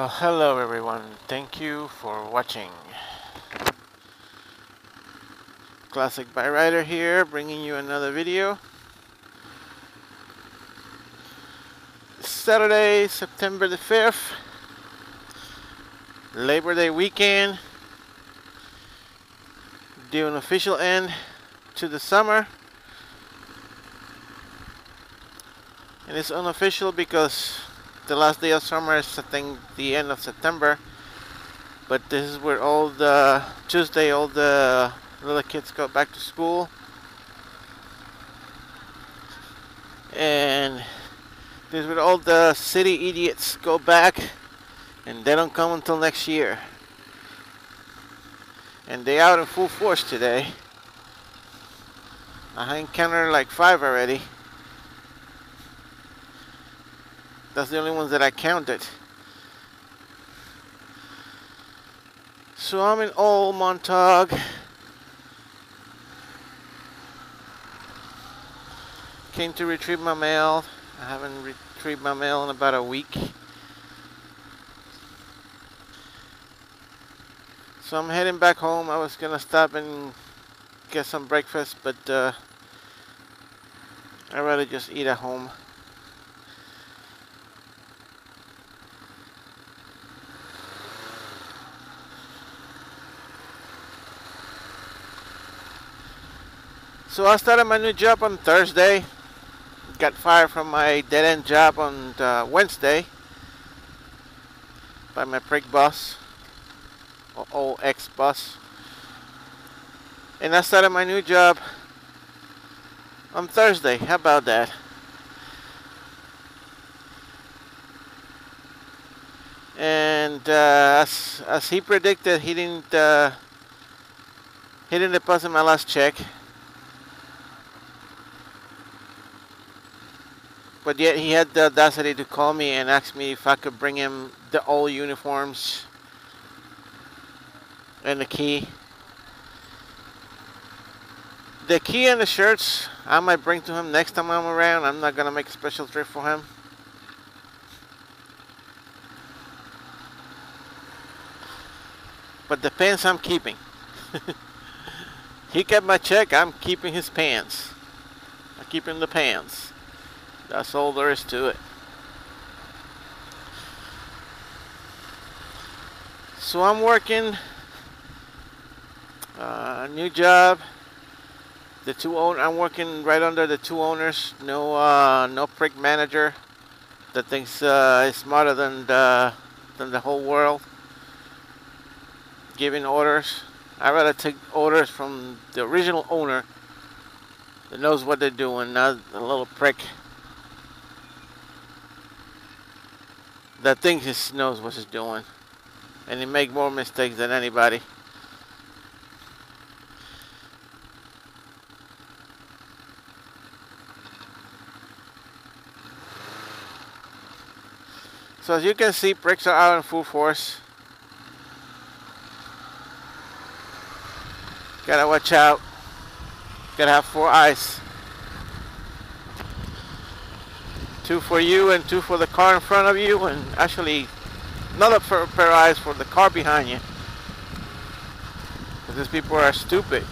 Well, hello everyone. Thank you for watching. Classic Bike Rider here, bringing you another video. Saturday, September the 5th, Labor Day weekend. Do an official end to the summer. And it's unofficial because the last day of summer is, I think, the end of September. But this is where all the Tuesday, all the little kids go back to school. And this is where all the city idiots go back, and they don't come until next year. And they out in full force today. I encountered like 5 already. That's the only ones that I counted. So I'm in old Montauk. Came to retrieve my mail. I haven't retrieved my mail in about a week. So I'm heading back home. I was gonna stop and get some breakfast, but I'd rather just eat at home. So I started my new job on Thursday. Got fired from my dead-end job on Wednesday by my prick boss, or old ex-boss. And I started my new job on Thursday. How about that? And as he predicted, he didn't deposit my last check. But yet he had the audacity to call me and ask me if I could bring him the old uniforms and the key. The key and the shirts I might bring to him next time I'm around. I'm not gonna make a special trip for him. But the pants I'm keeping. He kept my check, I'm keeping his pants. I'm keeping the pants. That's all there is to it. So I'm working a new job. I'm working right under the 2 owners. No prick manager that thinks is smarter than the whole world, giving orders. I'd rather take orders from the original owner that knows what they're doing, not a little prick that thinks he knows what he's doing, and he make more mistakes than anybody. So as you can see, pricks are out in full force. Gotta watch out. Gotta have 4 eyes. 2 for you and 2 for the car in front of you, and actually another pair of eyes for the car behind you. Because these people are stupid.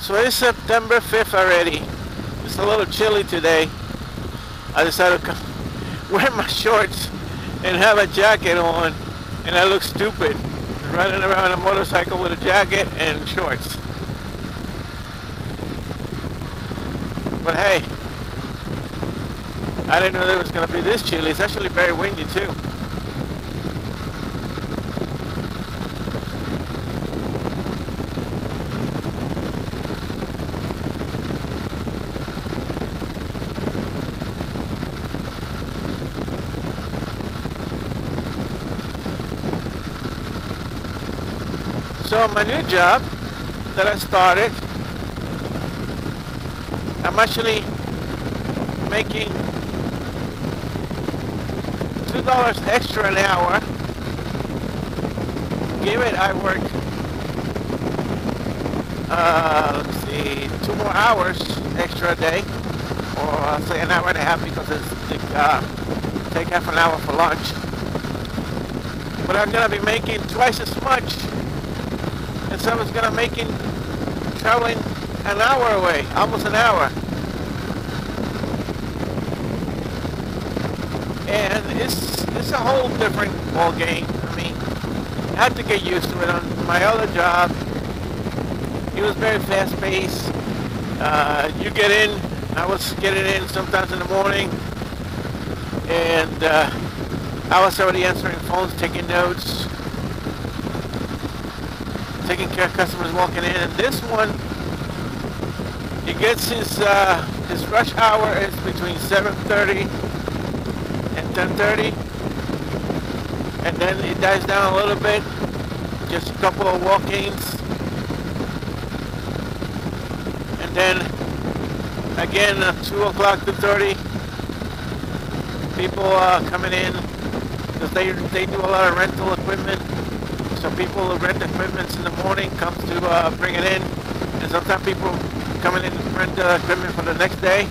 So it's September 5th already. It's a little chilly today. I decided to wear my shorts and have a jacket on, and I look stupid running around a motorcycle with a jacket and shorts. But hey, I didn't know it was going to be this chilly. It's actually very windy too. So my new job that I started, I'm actually making $2 extra an hour. Give it, I work, let's see, 2 more hours extra a day, or I'll say an hour and a half because take half an hour for lunch. But I'm gonna be making twice as much as I was gonna making traveling an hour away, almost an hour. And it's a whole different ball game. I mean, I had to get used to it. On my other job, it was very fast-paced. You get in, I was getting in sometimes in the morning, and I was already answering phones, taking notes, taking care of customers walking in. And this one, it gets his rush hour is between 7:30 and 10:30, and then it dies down a little bit, just a couple of walk-ins, and then again 2 o'clock to 30, people coming in because they do a lot of rental equipment. So people who rent equipment in the morning comes to bring it in, and sometimes people coming in to rent equipment for the next day.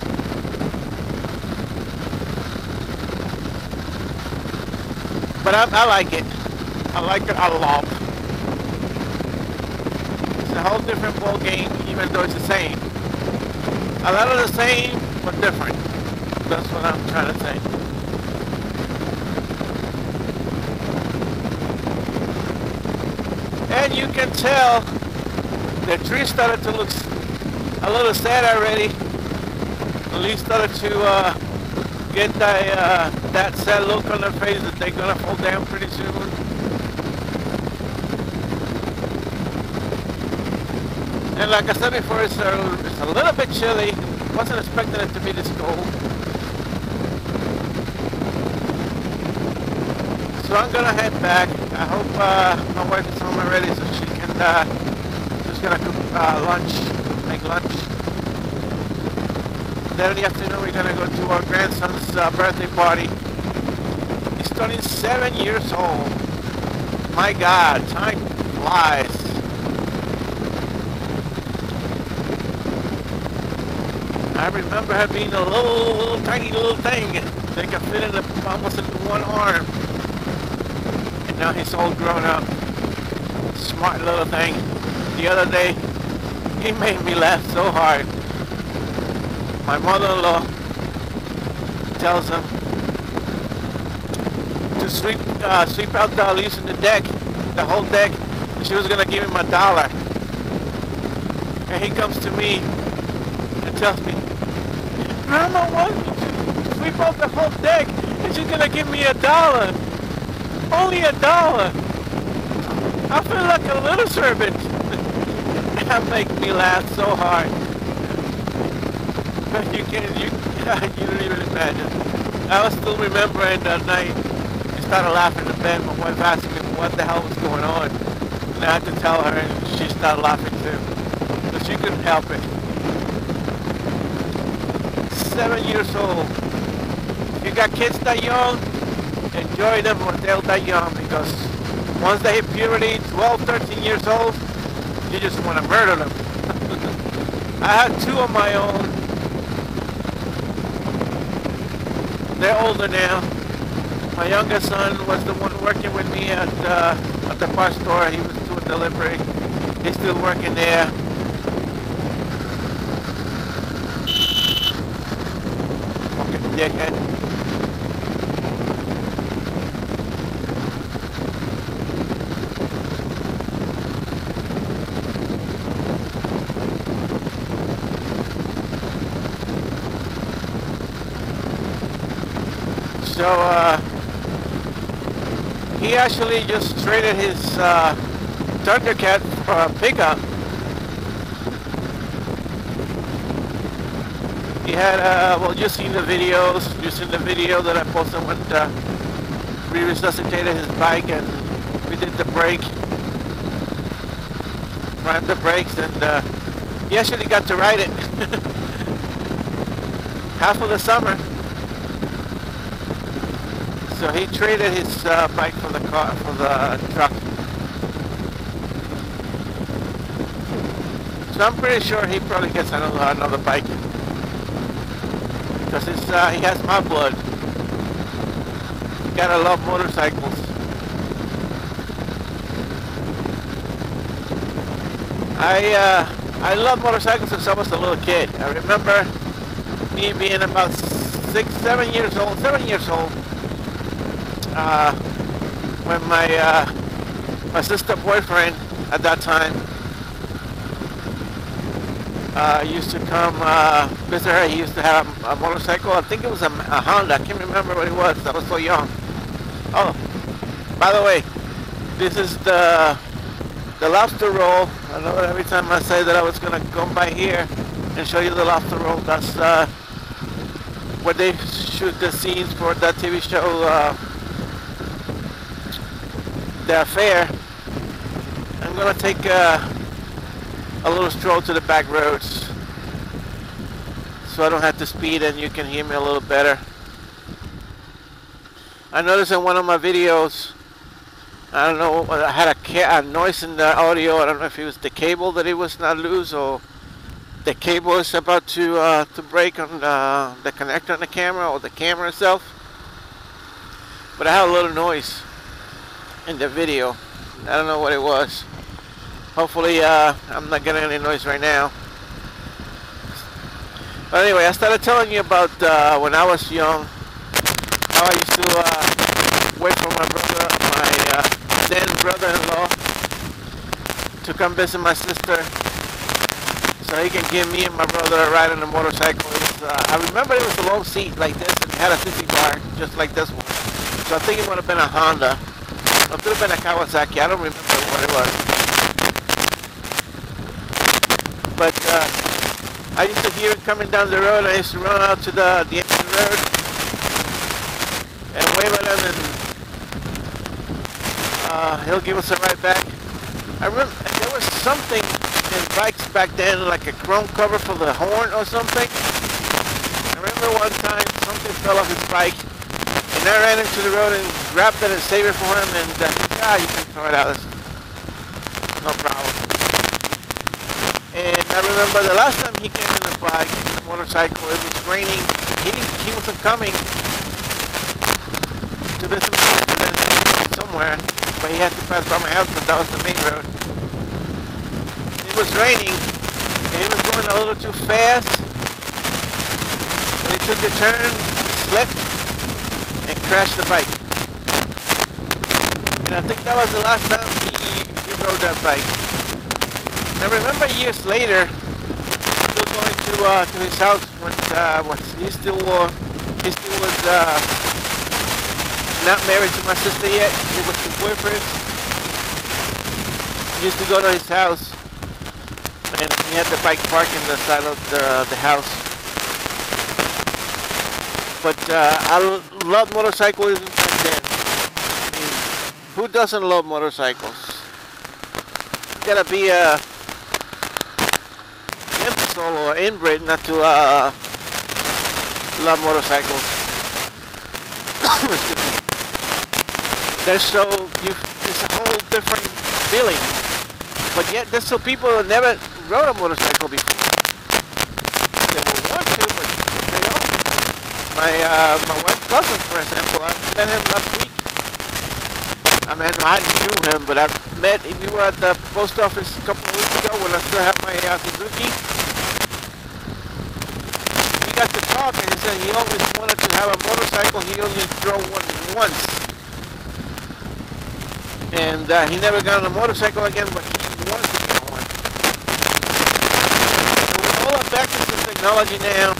But I like it. I like it a lot. It's a whole different ball game, even though it's the same. A lot of the same, but different. That's what I'm trying to say. And you can tell the tree started to look a little sad already. The leaves started to get that sad look on their face that they're gonna fall down pretty soon. And like I said before, it's a little bit chilly. Wasn't expecting it to be this cold. So I'm gonna head back. I hope my wife is home already so she can just gonna cook lunch, make lunch. Then in the afternoon we're gonna go to our grandson's birthday party. He's turning 7 years old. My God, time flies. I remember her being a little tiny little thing. They could fit in almost into one arm. And now he's all grown up. Smart little thing. The other day, he made me laugh so hard. My mother-in-law tells him to sweep out the leaves in the deck, the whole deck. She was gonna give him $1. And he comes to me and tells me, Grandma wants me to sweep out the whole deck and she's gonna give me $1. Only $1. I feel like a little servant. That makes me laugh so hard. You don't even imagine. I was still remembering that night. I started laughing in bed. My wife asked me what the hell was going on. And I had to tell her, and she started laughing too. But she couldn't help it. 7 years old. If you got kids that young, enjoy them when they're that young, because once they hit puberty, 12, 13 years old, you just want to murder them. I had 2 of my own. They're older now. My youngest son was the one working with me at the parts store. He was doing delivery. He's still working there. Fucking dickhead. So he actually just traded his Thundercat for a pickup. He had, well, you seen the videos. You seen the video that I posted when we resuscitated his bike and we did the brake, ran the brakes, and he actually got to ride it half of the summer. So he traded his bike for the car, for the truck. So I'm pretty sure he probably gets another bike. Because he has my blood. Gotta love motorcycles. I love motorcycles since I was a little kid. I remember me being about 7 years old, when my sister boyfriend at that time used to come visit her. He used to have a motorcycle. I think it was a Honda. I can't remember what it was. I was so young. Oh, by the way, this is the lobster roll. I know that every time I say that I was going to come by here and show you the lobster roll, that's where they shoot the scenes for that TV show, The Affair. I'm going to take a little stroll to the back roads so I don't have to speed and you can hear me a little better. I noticed in one of my videos, I don't know, I had a noise in the audio. I don't know if it was the cable that it was not loose or the cable is about to break on the connector on the camera or the camera itself. But I had a little noise in the video. I don't know what it was. Hopefully I'm not getting any noise right now. But anyway, I started telling you about when I was young, how I used to wait for my brother, my then brother-in-law, to come visit my sister so he can give me and my brother a ride on the motorcycle. I remember it was a low seat like this and it had a sissy bar just like this one. So I think it would have been a Honda. Or it could have been a Kawasaki. I don't remember what it was. But I used to hear it coming down the road. I used to run out to the end of the road and wave at him, and he'll give us a ride back. I remember there was something in bikes back then, like a chrome cover for the horn or something. I remember one time something fell off his bike, and I ran into the road and grabbed it and saved it for him, and you can throw it out. No problem. And I remember the last time he came in the bike, in the motorcycle, it was raining. He wasn't coming to visit me somewhere, but he had to pass by my house because that was the main road. It was raining, and he was going a little too fast. When he took a turn, he slipped and crashed the bike. And I think that was the last time he rode that bike. I remember years later, still going to his house when he still was not married to my sister yet. He was his boyfriend. He used to go to his house, and he had the bike parked in the side of the house. But I love motorcycles back then. I mean, who doesn't love motorcycles? You gotta be a imbecile or inbred not to love motorcycles. It's a whole different feeling. But yet there's some people that never rode a motorcycle before. They will want to, but they don't. My wife's cousin, for example, I met him last week. I mean, I didn't know him, but I met him. We were at the post office a couple of weeks ago when I still had my Suzuki. We got to talk, and he said he always wanted to have a motorcycle. He only drove one once. And he never got on a motorcycle again, but he wanted to get one. So with all advances in technology now,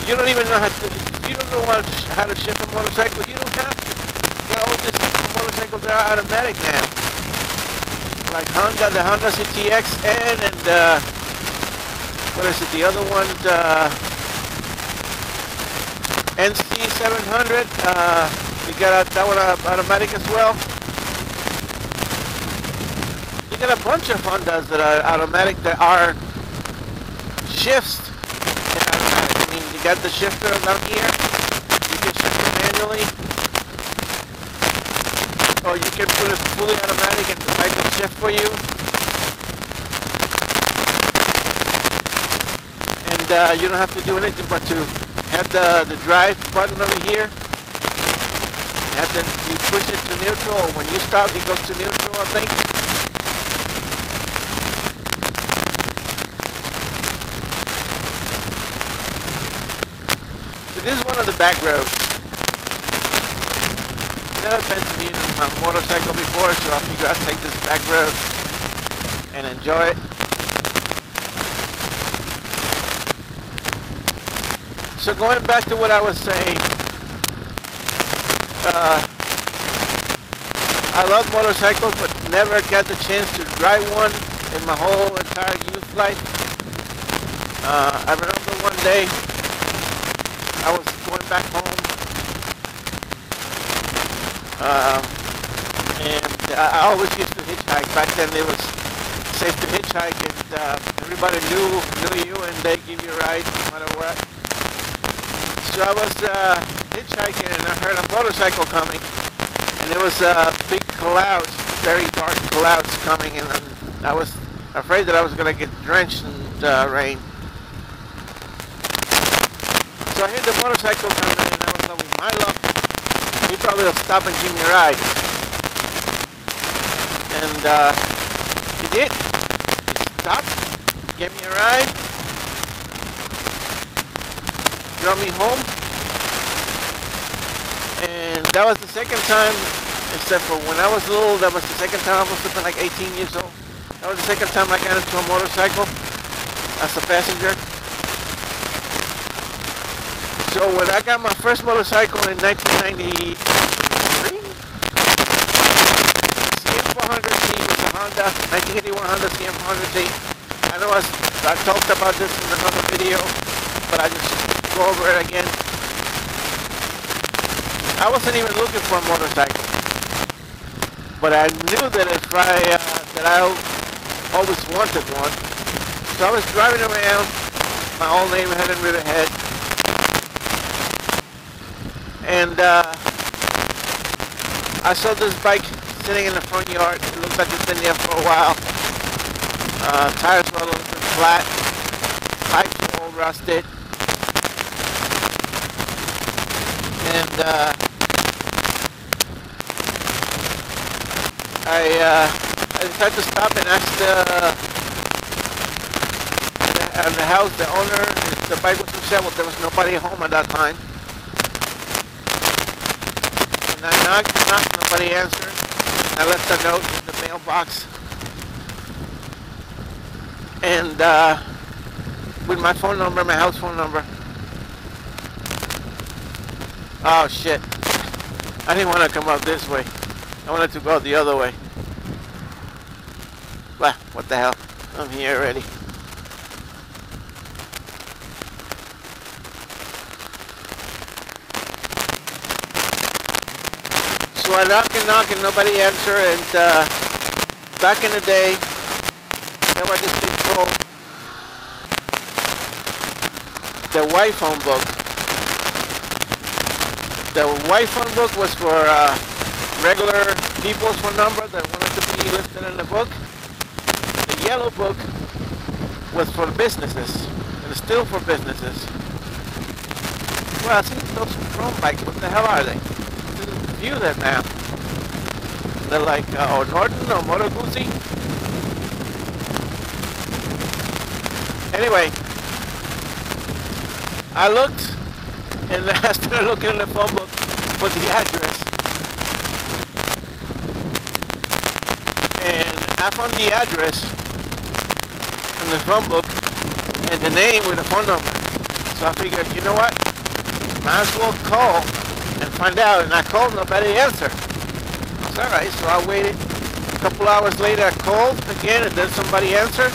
you don't even know how to shift a motorcycle. You don't have to. All these motorcycles are automatic now. Like the Honda CTX-N and what is it? The other one, the NC700. We got that one automatic as well. You got a bunch of Hondas that are automatic that are shifts. I mean, you got the shifter down here. You can shift it manually. or you can put it fully automatic and decide to shift for you. And you don't have to do anything but to have the drive button over here. And then you push it to neutral, or when you stop, it goes to neutral, I think. So this is one of the back roads. Never been to be on a motorcycle before, so I figured I'd take this back road and enjoy it. So going back to what I was saying, I love motorcycles, but never got the chance to drive one in my whole entire youth life. I remember one day I was going back home, and I always used to hitchhike. Back then it was safe to hitchhike, and everybody knew you, and they give you a ride no matter what. So I was hitchhiking, and I heard a motorcycle coming, and there was big clouds, very dark clouds coming, and I was afraid that I was going to get drenched in rain. So I heard the motorcycle coming, and I was like, with my luck, he probably will stop and give me a ride. And he did. He stopped, gave me a ride, drove me home, and that was the second time, except for when I was little, that was the second time. I was something like 18 years old. That was the second time I got into a motorcycle as a passenger. So when I got my first motorcycle in 1993, CM400Z was a Honda, 1981 Honda CM400Z. I know I talked about this in another video, but I just go over it again. I wasn't even looking for a motorcycle, but I knew that that I always wanted one. So I was driving around my old neighborhood in Riverhead, and I saw this bike sitting in the front yard. It looked like it's been there for a while. Tires were a little bit flat, pipes were all rusted. And I decided to stop and ask the house, the owner, if the bike was for sale. Well, there was nobody home at that time. And I knocked, nobody answered. I left a note in the mailbox. And with my phone number, my house phone number. Oh shit. I didn't want to come out this way. I wanted to go the other way. Well, what the hell? I'm here already. So I knock and nobody answered, and back in the day, there was this thing called the white phone book. The white phone book was for regular people's phone number that wanted to be listed in the book. The yellow book was for businesses, and it's still for businesses. Well, I see those chrome bikes. What the hell are they? View that now. They're like or Norton or Moto Guzzi. Anyway, I looked, and I started looking in the phone book for the address, and I found the address in the phone book and the name with the phone number. So I figured, you know what? Might as well call and find out. And I called, nobody answered. I was alright, so I waited. A couple hours later, I called again, and then somebody answered.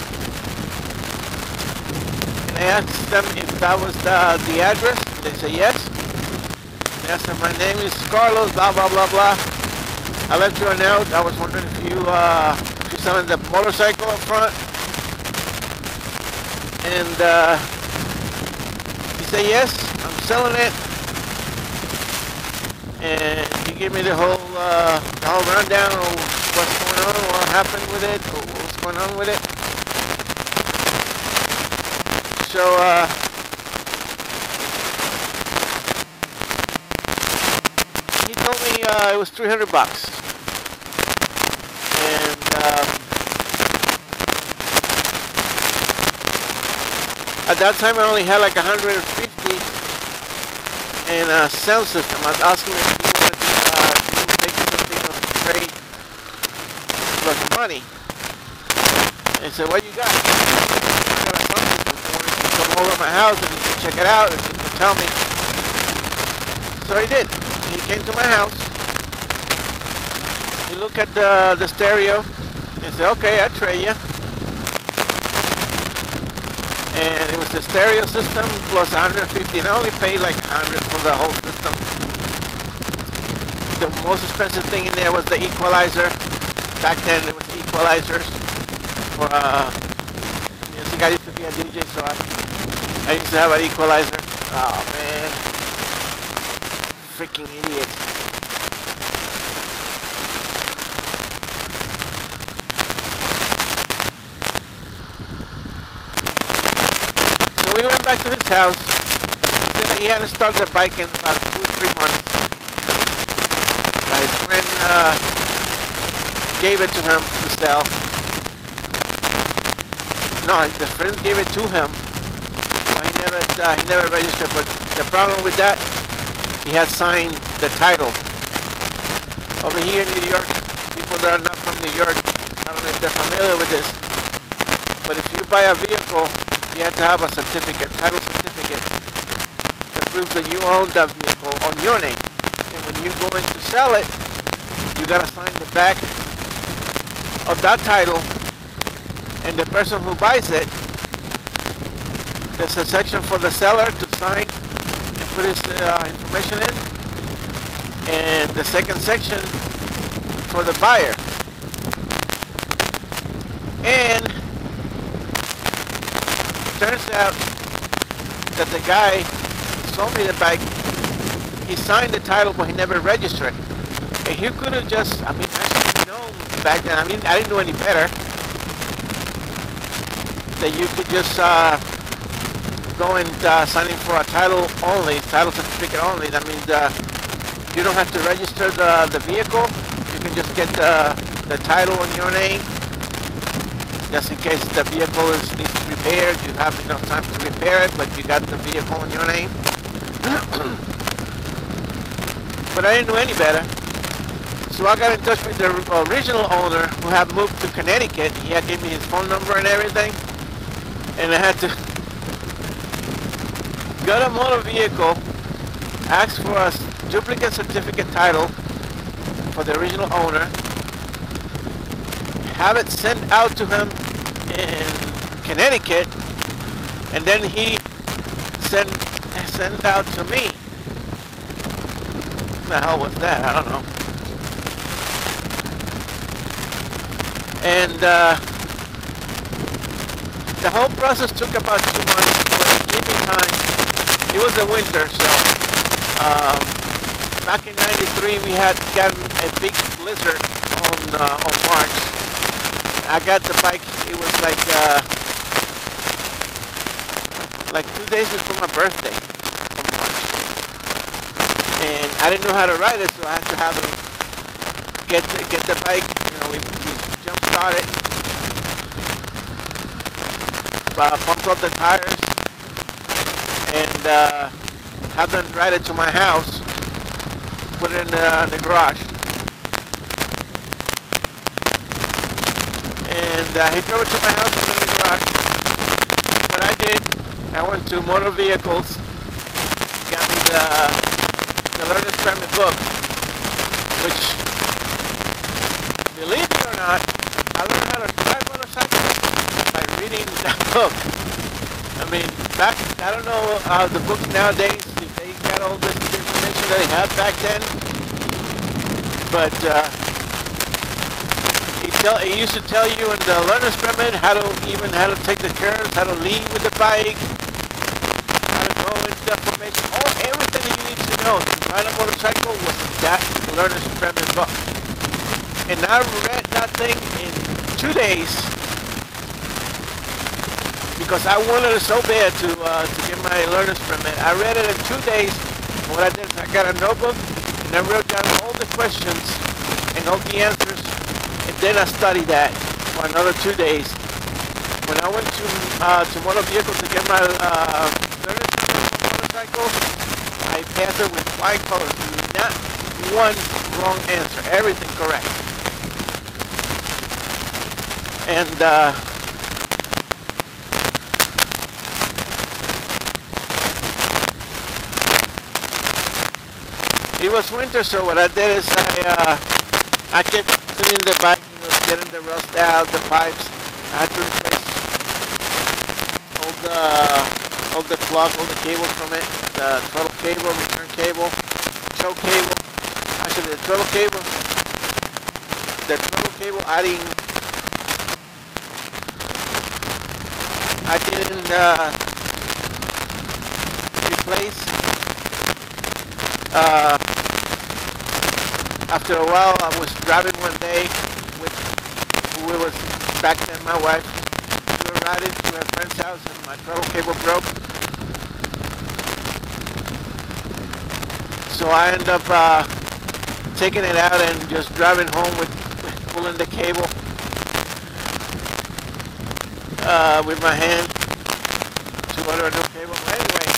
And I asked them if that was the address. They said yes. And I said, my name is Carlos, blah, blah, blah, blah. I left you a note. I was wondering if you're selling the motorcycle up front. And he said, yes, I'm selling it. and he gave me the whole rundown of what's going on, what happened with it, or what's going on with it. So he told me it was $300, and at that time I only had like 150 in a sound system. I was asking him if he wanted to take something on the trade plus money. And he said, "What you got?" I got a sound system. He wanted to come over to my house and check it out and tell me. So he did. He came to my house. He looked at the stereo and said, "Okay, I'll trade you." And it was the stereo system plus 150, and I only paid like 100 for the whole system. The most expensive thing in there was the equalizer. Back then it was the equalizers for music. I used to be a DJ, so I used to have an equalizer. Oh man, freaking idiot. We went back to his house. He hadn't started the bike in about 2 or 3 months. His friend gave it to him to sell. No, the friend gave it to him. He never registered. But the problem with that, he had signed the title. Over here in New York, people that are not from New York, I don't know if they're familiar with this, but if you buy a vehicle, you have to have a certificate, title certificate, that proves that you own that vehicle on your name. And when you go in to sell it, you gotta sign the back of that title, and the person who buys it, there's a section for the seller to sign and put his information in, and the second section for the buyer. And turns out that the guy who sold me the bike, he signed the title but he never registered. And he could have just, I should have known back then, I didn't know any better, that you could just go and sign in for a title only, title certificate only. That means you don't have to register the vehicle, you can just get the title in your name. Just in case the vehicle needs to be repaired, you have enough time to repair it, but you got the vehicle in your name. But I didn't know any better. So I got in touch with the original owner who had moved to Connecticut. He had given me his phone number and everything. And I had to go to a motor vehicle, ask for a duplicate certificate title for the original owner, have it sent out to him in Connecticut, and then he sent out to me. What the hell was that? I don't know. And the whole process took about 2 months, but it gave me time. It was the winter, so back in '93 we had gotten a big blizzard on March. I got the bike, it was like 2 days before my birthday in March. And I didn't know how to ride it, so I had to have him get the bike, we jump started, pumped up the tires, and have them ride it to my house, put it in the garage. And he drove it to my house and put it in the garage. What I did, I went to Motor Vehicles, got me the Learner's Permit book, which, believe it or not, I learned how to drive motorcycles by reading that book. Back, I don't know the books nowadays, if they got all this information that they had back then, but he used to tell you in the learner's permit how to take the curves, how to lead with the bike, how to go into the formation, everything that you need to know ride a motorcycle was that learner's permit book. And I read that thing in 2 days because I wanted it so bad to get my learner's permit. I read it in 2 days. And what I did is I got a notebook and I wrote down all the questions and all the answers, and then I studied that for another 2 days. When I went to Motor Vehicle to get my learner's motorcycle, I passed it with flying colors. Not one wrong answer. Everything correct. And it was winter, so what I did is I kept cleaning the bike, getting the rust out, the pipes. I had to replace all the plugs, all the cables from it, the throttle cable, return cable, choke cable. Actually, the throttle cable I didn't replace. After a while, I was driving one day with who was back then my wife. We were riding to her friend's house and my throttle cable broke. So I ended up taking it out and just driving home with pulling the cable with my hand to order a new cable. But anyway,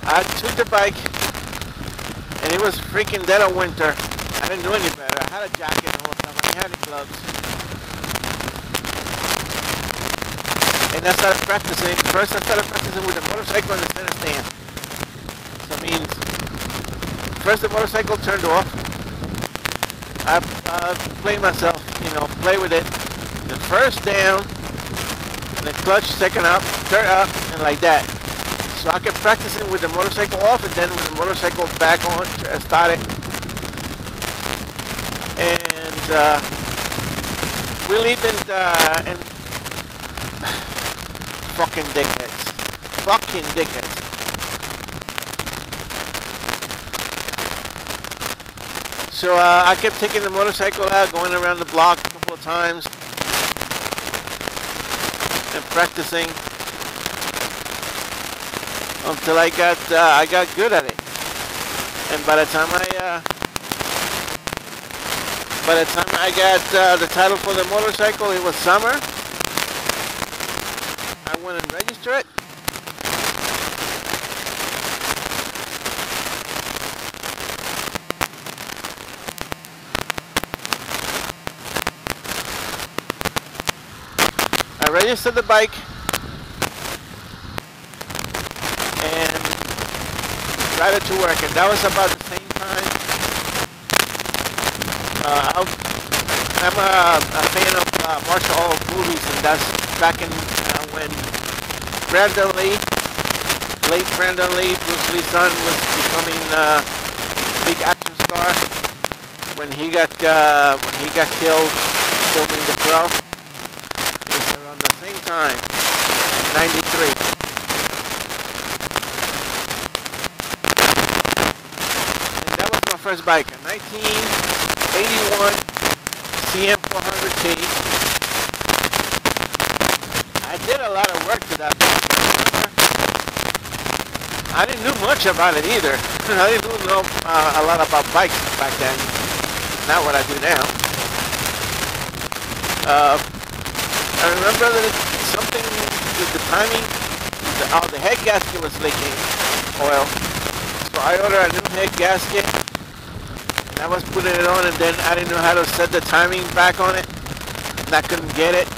I took the bike and it was freaking dead of winter. I didn't do any better. I had a jacket all the time. I didn't have any gloves. And I started practicing. First I started practicing with the motorcycle in the center stand. So it means first the motorcycle turned off. I played myself, play with it. The first down, and the clutch second up, third up, and like that. So I kept practicing with the motorcycle off, and then with the motorcycle back on, started. And we lived in fucking dickheads. Fucking dickheads. So I kept taking the motorcycle out, going around the block a couple of times, and practicing until I got good at it. And by the time I got the title for the motorcycle, it was summer. I went and registered it. I registered the bike and ride it to work, and that was about the same time. I'm a fan of martial art movies, and that's back in when late Brandon Lee, Bruce Lee's son, was becoming a big action star. When he got killed filming The Crow. Around the same time, 93. And that was my first bike, a 1981 CM400T. I did a lot of work to that bike. I didn't know much about it either. I didn't know a lot about bikes back then. Not what I do now. I remember that something with the timing, the head gasket was leaking oil. So I ordered a new head gasket, and I was putting it on, and then I didn't know how to set the timing back on it, and I couldn't get it.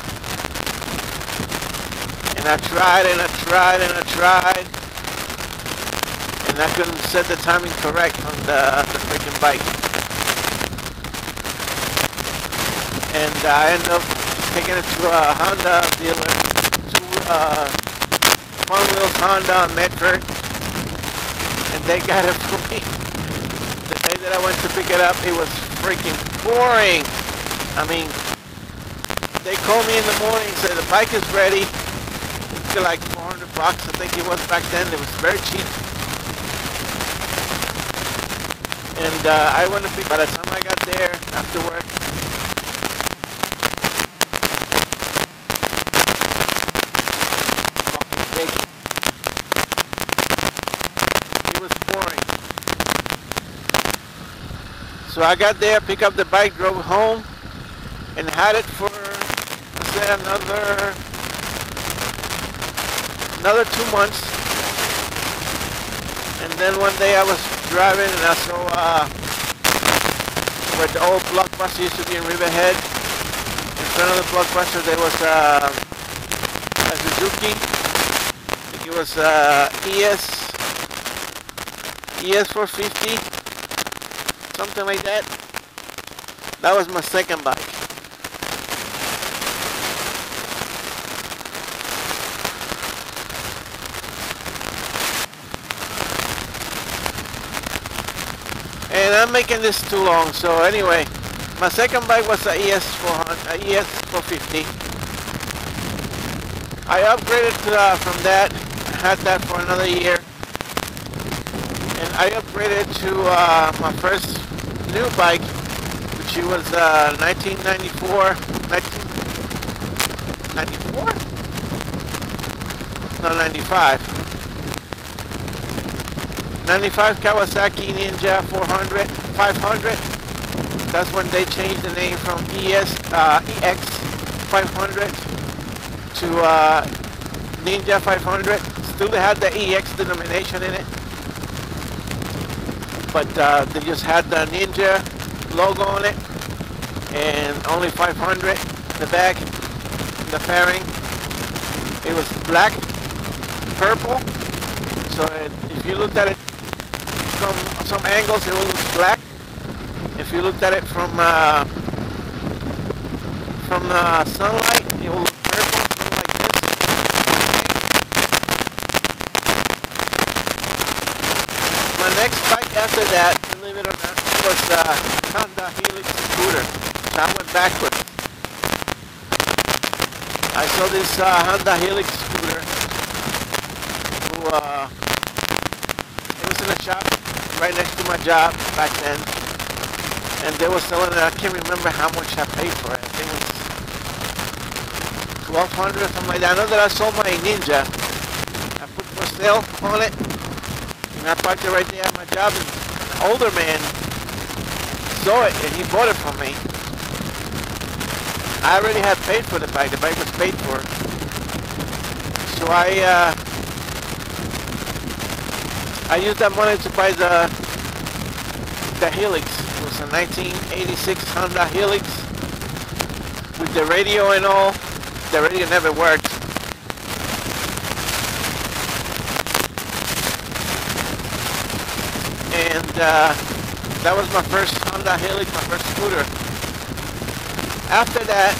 And I tried, and I tried, and I tried, and I couldn't set the timing correct on the freaking bike. And I ended up taking it to a Honda dealer, to Fun Wheels Honda in Medford, and they got it for me. The day that I went to pick it up, it was freaking boring. I mean, they called me in the morning and said the bike is ready. It's like $400, I think it was back then. It was very cheap. And I went to pick. By the time I got there after work, it was pouring. So I got there, picked up the bike, drove home, and had it for another 2 months. And then one day I was driving and I saw where the old Blockbuster used to be in Riverhead. In front of the Blockbuster there was a Suzuki. I think it was ES 450, something like that. That was my second bike. And I'm making this too long, so anyway, my second bike was a ES 450. I upgraded from that, had that for another year, and I upgraded to my first new bike, which was 1994, 1994? No, 95. 95 Kawasaki Ninja 500. That's when they changed the name from EX 500 to Ninja 500. Still they had the EX denomination in it, but they just had the Ninja logo on it, and only 500 in the back, in the fairing. It was black, purple, so if you looked at it from some angles, it will look black. If you looked at it from sunlight, it will look purple, like this. My next bike after that, believe it or not, was Honda Helix scooter. So I went backwards. I saw this Honda Helix scooter. It was in a shop right next to my job back then, and they were selling it. I can't remember how much I paid for it. I think it was $1,200 or something like that. I know that I sold my Ninja. I put for sale on it, and I parked it right there at my job, and an older man saw it and he bought it from me. I already had paid for the bike. The bike was paid for. So I used that money to buy the Helix. It was a 1986 Honda Helix with the radio and all. The radio never worked. And that was my first Honda Helix, my first scooter. After that,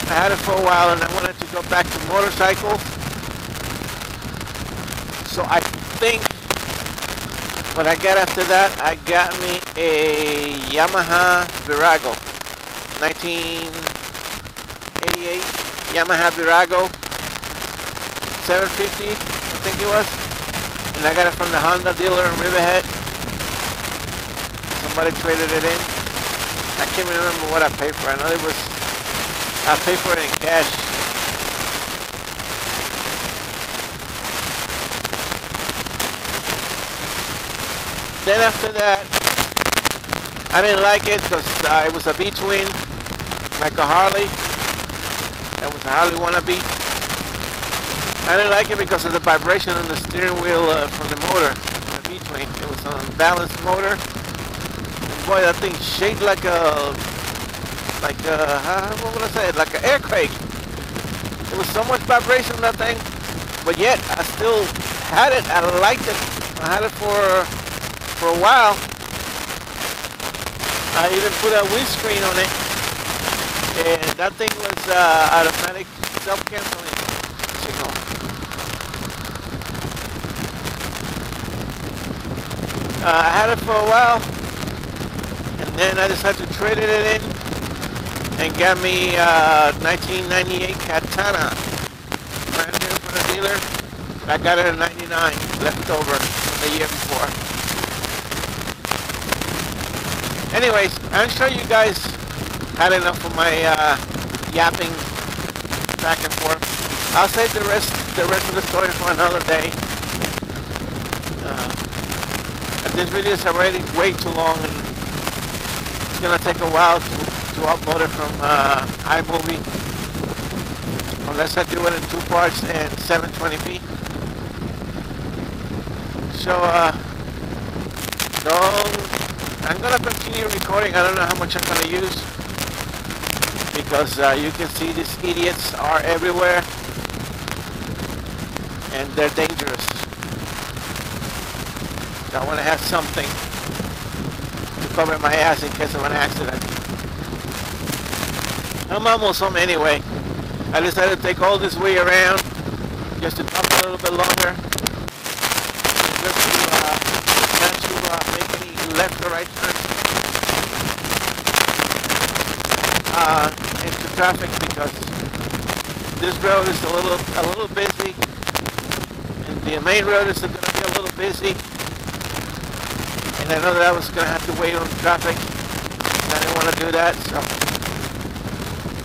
I had it for a while and I wanted to go back to motorcycles. So I think what I got after that, I got me a Yamaha Virago, 1988 Yamaha Virago, 750, I think it was, and I got it from the Honda dealer in Riverhead. Somebody traded it in. I can't remember what I paid for. I know I paid for it in cash. Then after that, I didn't like it because it was a B-twin, like a Harley. That was a Harley wannabe. I didn't like it because of the vibration on the steering wheel from the motor, the B-twin. It was an unbalanced motor. And boy, that thing shaked like a, what would I say? Like an airquake. There was so much vibration on that thing, but yet I still had it. I liked it. I had it for a while. I even put a windscreen on it, and that thing was automatic self-canceling signal. I had it for a while, and then I decided to trade it in and got me 1998 Katana, brand new from the dealer. I got it at 99, left over from the year before. Anyways, I'm sure you guys had enough of my yapping back and forth. I'll save the rest of the story for another day. This video is already way too long, and it's gonna take a while to upload it from iMovie, unless I do it in 2 parts and 720p. So I'm gonna continue recording. I don't know how much I'm gonna use, because you can see these idiots are everywhere and they're dangerous. So I want to have something to cover my ass in case of an accident. I'm almost home anyway. I decided to take all this way around just to talk a little bit longer, just to not to make any left or right turns into traffic, because this road is a little busy, and the main road is going to be a little busy. And I know that I was going to have to wait on traffic, and I didn't want to do that, so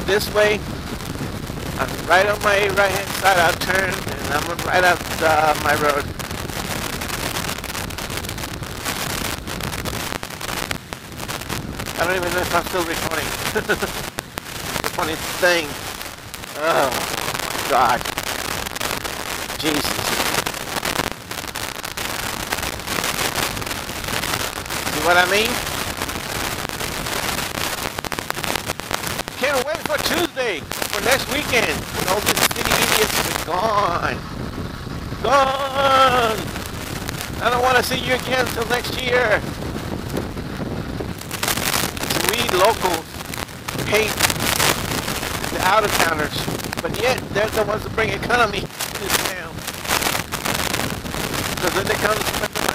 this way, I'm right on my right-hand side, I'll turn, and I'm right up my road. I don't even know if I'm still recording. Funny thing. Oh, God. Jesus. What I mean? Can't wait for Tuesday, for next weekend, when all these city idiots are gone. Gone! I don't want to see you again until next year. We locals hate the out-of-towners, but yet they're the ones that bring economy to this town. Because then they come to spend the money.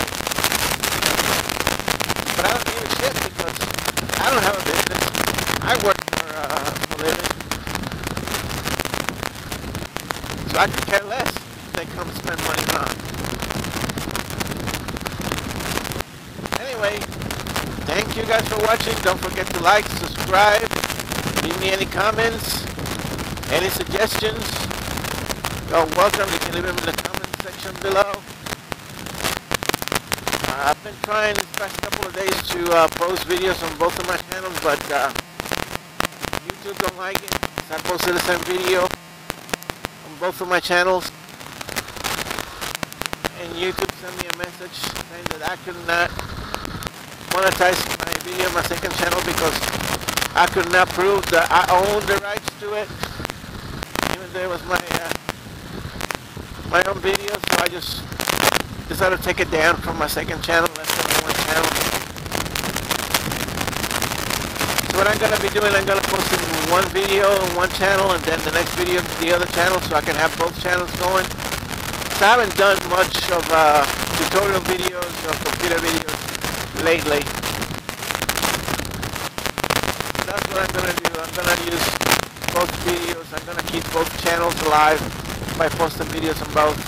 But I don't give a shit, because I don't have a business. I work for a living. So I could care less if they come spend money or not. Anyway, thank you guys for watching. Don't forget to like, subscribe, leave me any comments, any suggestions. You're welcome. You can leave them in the comment section below. I've been trying these past couple of days to post videos on both of my channels, but YouTube don't like it. So I posted the same video on both of my channels, and YouTube sent me a message saying that I could not monetize my video on my second channel because I could not prove that I own the rights to it, even though it was my own video. So I just decided to take it down from my second channel, left it on one channel. So what I'm going to be doing, I'm going to post one video on one channel and then the next video to the other channel, so I can have both channels going. So I haven't done much of tutorial videos or computer videos lately. So that's what I'm going to do. I'm going to use both videos. I'm going to keep both channels alive by posting videos on both.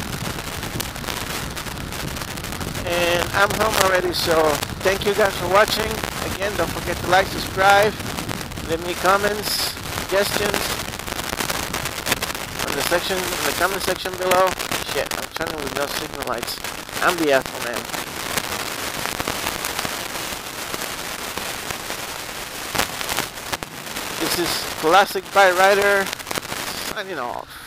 And I'm home already, so thank you guys for watching. Again, don't forget to like, subscribe, leave me comments, suggestions in the comment section below. Shit, I'm turning with no signal lights. I'm the asshole man. This is Classic Bike Rider signing off.